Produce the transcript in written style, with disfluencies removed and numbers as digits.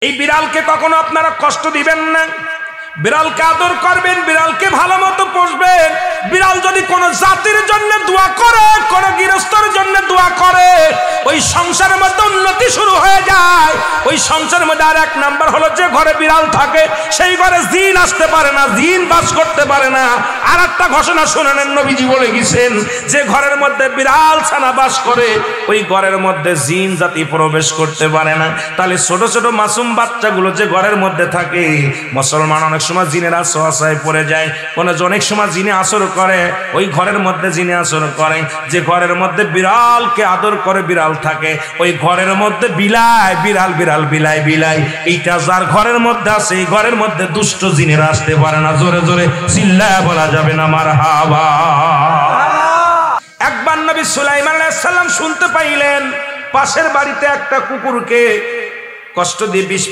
এই বিড়ালকে কখনো আপনারা কষ্ট দিবেন না, বিড়ালকে আদর করবেন, বিড়ালকে ভালো মতো পুষবেন। বিড়াল যদি কোনো জাতির জন্য দোয়া করে, কোন গৃহস্থর জন্য দোয়া করে, ওই সংসারের মধ্যে উন্নতি শুরু হয়ে যায়। ওই সংসারের মধ্যে আর এক নাম্বার হলো, যে ঘরে বিড়াল থাকে সেই ঘরে জিন আসতে পারে না, জিন বাস করতে পারে না। আর একটা ঘোষণা শুনেন, নবীজি বলে গেছেন, যে ঘরের মধ্যে বিড়াল ছানা বাস করে ওই ঘরের মধ্যে জিন জাতি প্রবেশ করতে পারে না। তাহলে ছোট ছোট মাসুম বাচ্চাগুলো যে ঘরের মধ্যে থাকে, মুসলমান অনেক সময় জিনের আশ্রয় পড়ে যায়, অনেক সময় জিনে আসর করে, ওই ঘরের মধ্যে জিনে আসর করে। যে ঘরের মধ্যে বিড়ালকে আদর করে বিড়াল থাকে, ওই ঘরের মধ্যে বিলাই বিড়াল বিড়াল বিলাই বিলাই, এইটা যার ঘরের মধ্যে আছে এই ঘরের মধ্যে দুষ্ট জিনেরা আসতে পারে না। জোরে জোরে চিল্লায়া বলা যাবে না মারহাবা। একবার নবী সুলাইমান আলাইহিস সালাম শুনতে পাইলেন পাশের বাড়িতে একটা কুকুরকে কষ্ট দিয়ে বিষ